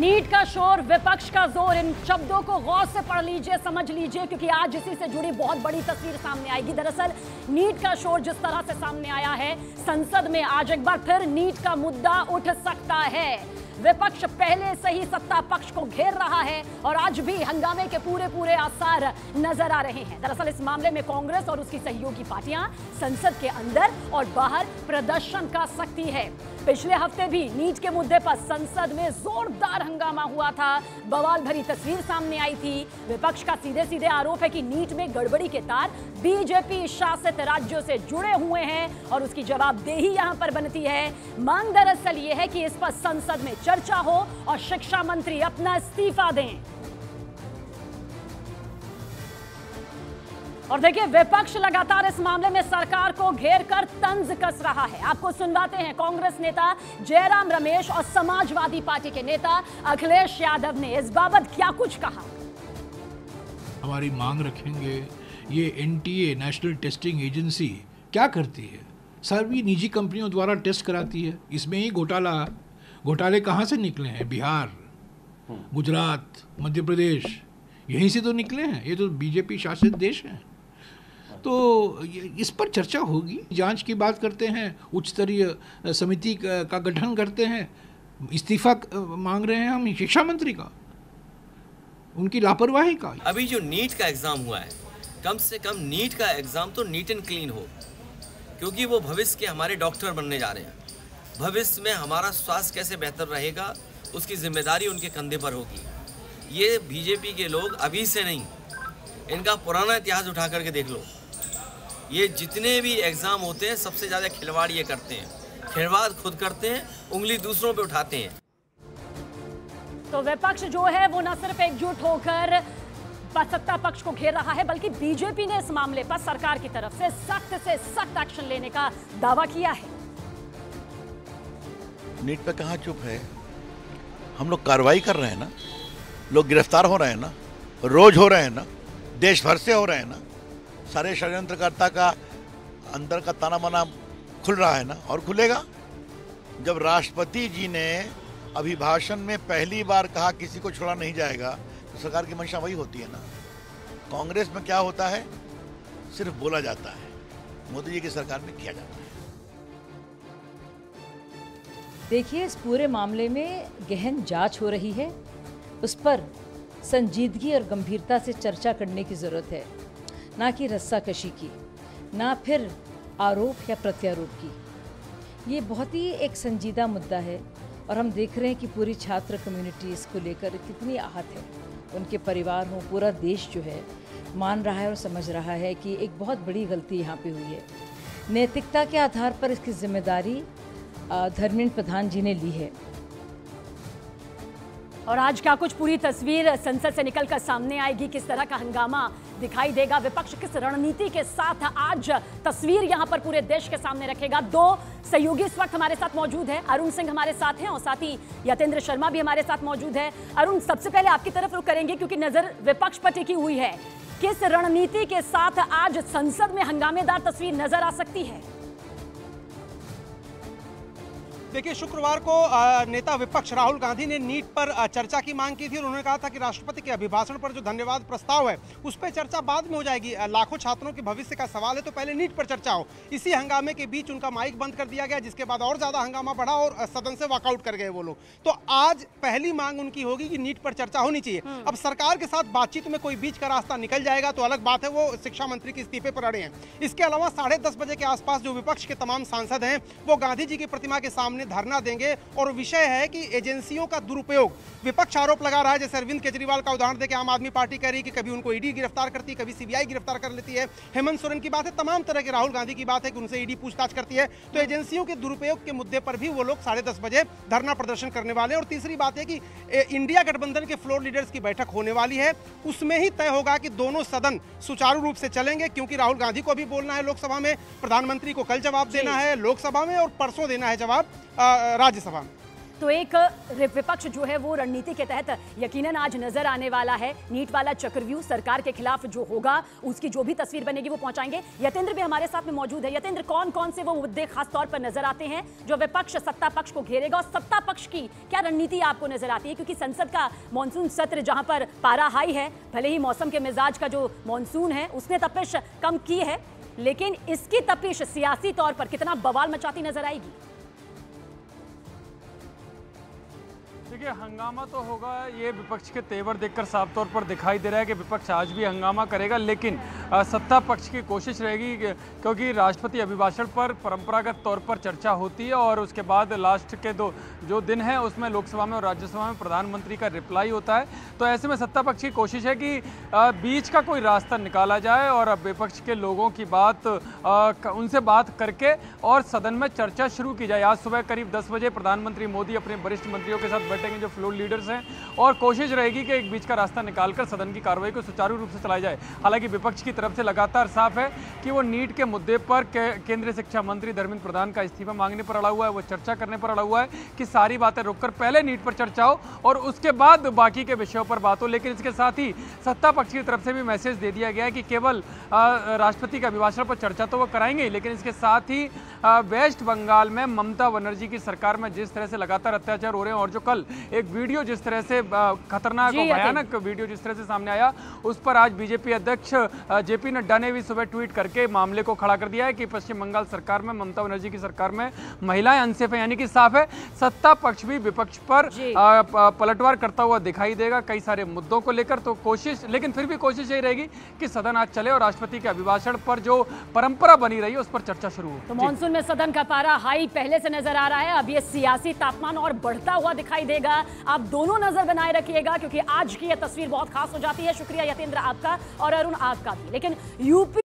NEET का शोर, विपक्ष का जोर, इन शब्दों को गौर से पढ़ लीजिए, समझ लीजिए, क्योंकि आज इसी से जुड़ी बहुत बड़ी तस्वीर सामने आएगी। दरअसल नीट का शोर जिस तरह से सामने आया है, संसद में आज एक बार फिर नीट का मुद्दा उठ सकता है। विपक्ष पहले से ही सत्ता पक्ष को घेर रहा है और आज भी हंगामे के पूरे आसार नजर आ रहे हैं। दरअसल इस मामले में कांग्रेस और उसकी सहयोगी पार्टियां संसद के अंदर और बाहर प्रदर्शन कर सकती है। पिछले हफ्ते भी नीट के मुद्दे पर संसद में जोरदार हंगामा हुआ था, बवाल भरी तस्वीर सामने आई थी। विपक्ष का सीधे आरोप है कि नीट में गड़बड़ी के तार बीजेपी शासित राज्यों से जुड़े हुए हैं और उसकी जवाबदेही यहां पर बनती है। मांग दरअसल ये है कि इस पर संसद में चर्चा हो और शिक्षा मंत्री अपना इस्तीफा दें। और देखिए, विपक्ष लगातार इस मामले में सरकार को घेर कर तंज कस रहा है। आपको सुनवाते हैं कांग्रेस नेता जयराम रमेश और समाजवादी पार्टी के नेता अखिलेश यादव ने इस बाबत क्या कुछ कहा। हमारी मांग रखेंगे। ये एनटीए, नेशनल टेस्टिंग एजेंसी क्या करती है? सभी निजी कंपनियों द्वारा टेस्ट कराती है। इसमें ही घोटाले कहाँ से निकले हैं? बिहार, गुजरात, मध्य प्रदेश, यहीं से तो निकले हैं। ये तो बीजेपी शासित देश है। तो इस पर चर्चा होगी, जांच की बात करते हैं, उच्च स्तरीय समिति का गठन करते हैं, इस्तीफा मांग रहे हैं हम शिक्षा मंत्री का, उनकी लापरवाही का। अभी जो नीट का एग्जाम हुआ है, कम से कम नीट का एग्जाम तो नीट एंड क्लीन हो, क्योंकि वो भविष्य के हमारे डॉक्टर बनने जा रहे हैं। भविष्य में हमारा स्वास्थ्य कैसे बेहतर रहेगा, उसकी जिम्मेदारी उनके कंधे पर होगी। ये बीजेपी के लोग अभी से नहीं, इनका पुराना इतिहास उठा करके देख लो। ये जितने भी एग्जाम होते हैं, सबसे ज़्यादा खिलवाड़ ये करते हैं। खिलवाड़ खुद करते हैं, उंगली दूसरों पे उठाते हैं। तो विपक्ष जो है वो न सिर्फ एकजुट होकर सत्ता पक्ष को घेर रहा है, बल्कि बीजेपी ने इस मामले पर सरकार की तरफ से सख्त एक्शन लेने का दावा किया है। नीट पे कहाँ चुप है? हम लोग कार्रवाई कर रहे हैं ना, लोग गिरफ्तार हो रहे हैं ना, रोज हो रहे हैं ना, देश भर से हो रहे हैं ना। सारे षड्यंत्रकर्ता का अंदर का ताना बाना खुल रहा है ना, और खुलेगा। जब राष्ट्रपति जी ने अभिभाषण में पहली बार कहा किसी को छोड़ा नहीं जाएगा, तो सरकार की मंशा वही होती है ना। कांग्रेस में क्या होता है? सिर्फ बोला जाता है, मोदी जी की सरकार में किया जाता है। देखिए, इस पूरे मामले में गहन जांच हो रही है, उस पर संजीदगी और गंभीरता से चर्चा करने की ज़रूरत है, ना कि रस्साकशी की, ना फिर आरोप या प्रत्यारोप की। ये बहुत ही एक संजीदा मुद्दा है और हम देख रहे हैं कि पूरी छात्र कम्युनिटी इसको लेकर कितनी आहत है। उनके परिवार हो, पूरा देश जो है मान रहा है और समझ रहा है कि एक बहुत बड़ी गलती यहाँ पे हुई है। नैतिकता के आधार पर इसकी जिम्मेदारी धर्मेंद्र प्रधान जी ने ली है। और आज क्या कुछ पूरी तस्वीर संसद से निकलकर सामने आएगी, किस तरह का हंगामा दिखाई देगा, विपक्ष किस रणनीति के साथ आज तस्वीर यहां पर पूरे देश के सामने रखेगा। दो सहयोगी इस वक्त हमारे साथ मौजूद हैं, अरुण सिंह हमारे साथ हैं और साथ ही यतेंद्र शर्मा भी हमारे साथ मौजूद है। अरुण, सबसे पहले आपकी तरफ रुख करेंगे क्योंकि नजर विपक्ष पर टिकी हुई है। किस रणनीति के साथ आज संसद में हंगामेदार तस्वीर नजर आ सकती है? देखिए, शुक्रवार को नेता विपक्ष राहुल गांधी ने नीट पर चर्चा की मांग की थी और उन्होंने कहा था कि राष्ट्रपति के अभिभाषण पर जो धन्यवाद प्रस्ताव है उस पर चर्चा बाद में हो जाएगी। लाखों छात्रों के भविष्य का सवाल है, तो पहले नीट पर चर्चा हो। इसी हंगामे के बीच उनका माइक बंद कर दिया गया, जिसके बाद और ज्यादा हंगामा बढ़ा और सदन से वॉकआउट कर गए वो लोग। तो आज पहली मांग उनकी होगी कि नीट पर चर्चा होनी चाहिए। अब सरकार के साथ बातचीत में कोई बीच का रास्ता निकल जाएगा तो अलग बात है, वो शिक्षा मंत्री के इस्तीफे पर अड़े हैं। इसके अलावा 10:30 बजे के आसपास जो विपक्ष के तमाम सांसद हैं वो गांधी जी की प्रतिमा के सामने धरना देंगे और विषय है कि एजेंसियों का दुरुपयोग। विपक्ष आरोप लगा रहा है, जैसे अरविंद केजरीवाल का उदाहरण देकर आम आदमी पार्टी कह रही है कि कभी उनको ईडी गिरफ्तार करती है, कभी सीबीआई गिरफ्तार कर लेती है। हेमंत सोरेन की बात है, तमाम तरह के, राहुल गांधी की बात है कि उनसे ईडी पूछताछ करती है। तो एजेंसियों के दुरुपयोग के मुद्दे पर भी वो लोग 10:30 बजे धरना प्रदर्शन करने वाले हैं। और तीसरी बात है कि इंडिया गठबंधन के फ्लोर लीडर्स की बैठक होने वाली है, उसमें ही तय होगा कि दोनों सदन सुचारू रूप से चलेंगे, क्योंकि राहुल गांधी को भी बोलना है लोकसभा में, प्रधानमंत्री को कल जवाब देना है लोकसभा में और परसों देना है जवाब राज्यसभा में। तो एक विपक्ष जो है वो रणनीति के तहत यकीनन आज नजर आने वाला है। नीट वाला चक्रव्यूह सरकार के खिलाफ जो होगा उसकी जो भी तस्वीर बनेगी वो पहुंचाएंगे। यतेंद्र भी हमारे साथ में मौजूद है। यतेंद्र, कौन कौन से वो मुद्दे खास तौर पर नजर आते हैं जो विपक्ष सत्ता पक्ष को घेरेगा, और सत्ता पक्ष की क्या रणनीति आपको नजर आती है? क्योंकि संसद का मॉनसून सत्र जहां पर पारा हाई है, भले ही मौसम के मिजाज का जो मॉनसून है उसने तपिश कम की है, लेकिन इसकी तपिश सियासी तौर पर कितना बवाल मचाती नजर आएगी? देखिए, हंगामा तो होगा, ये विपक्ष के तेवर देखकर साफ तौर पर दिखाई दे रहा है कि विपक्ष आज भी हंगामा करेगा, लेकिन सत्ता पक्ष की कोशिश रहेगी क्योंकि राष्ट्रपति अभिभाषण पर परंपरागत तौर पर चर्चा होती है और उसके बाद लास्ट के जो दिन है उसमें लोकसभा में और राज्यसभा में प्रधानमंत्री का रिप्लाई होता है। तो ऐसे में सत्ता पक्ष की कोशिश है कि बीच का कोई रास्ता निकाला जाए और विपक्ष के लोगों की बात उनसे बात करके और सदन में चर्चा शुरू की जाए। आज सुबह करीब 10 बजे प्रधानमंत्री मोदी अपने वरिष्ठ मंत्रियों के साथ बैठेंगे जो फ्लोर लीडर्स हैं, और कोशिश रहेगी कि एक बीच का रास्ता निकालकर सदन की कार्रवाई को सुचारू रूप से चलाई जाए। हालांकि विपक्ष की तरफ से लगातार साफ है कि वो नीट के मुद्दे पर केंद्रीय शिक्षा मंत्री धर्मेंद्र प्रधान का इस्तीफा मांगने पर अड़ा हुआ है, वो चर्चा करने पर अड़ा हुआ है कि सारी बातें रोककर पहले नीट पर चर्चा हो और उसके बाद बाकी के विषयों पर बात हो। लेकिन इसके साथ ही सत्ता पक्ष की तरफ से भी मैसेज दे दिया गया है कि केवल राष्ट्रपति के अभिभाषण पर चर्चा तो वो कराएंगे, लेकिन इसके साथ ही वेस्ट बंगाल में ममता बनर्जी की सरकार में जिस तरह से लगातार अत्याचार हो रहे हैं और जो कल एक वीडियो जिस तरह से खतरनाक और भयानक वीडियो जिस तरह से सामने आया, उस पर आज बीजेपी अध्यक्ष जेपी नड्डा ने भी सुबह ट्वीट करके मामले को खड़ा कर दिया है कि पश्चिम बंगाल सरकार में, ममता बनर्जी की सरकार में महिलाएं अनसेफ है। यानी कि साफ है सत्ता पक्ष भी विपक्ष पर पलटवार करता हुआ दिखाई देगा कई सारे मुद्दों को लेकर। तो कोशिश, लेकिन फिर भी कोशिश यही रहेगी कि सदन आज चले और राष्ट्रपति के अभिभाषण पर जो परंपरा बनी रही है उस पर चर्चा शुरू हो। तो मॉनसून में सदन का पारा हाई पहले से नजर आ रहा है, अब ये सियासी तापमान और बढ़ता हुआ दिखाई देगा। आप दोनों नजर बनाए रखिएगा क्योंकि आज की यह तस्वीर बहुत खास हो जाती है। शुक्रिया यतेंद्र आपका और अरुण आपका भी। लेकिन यूपी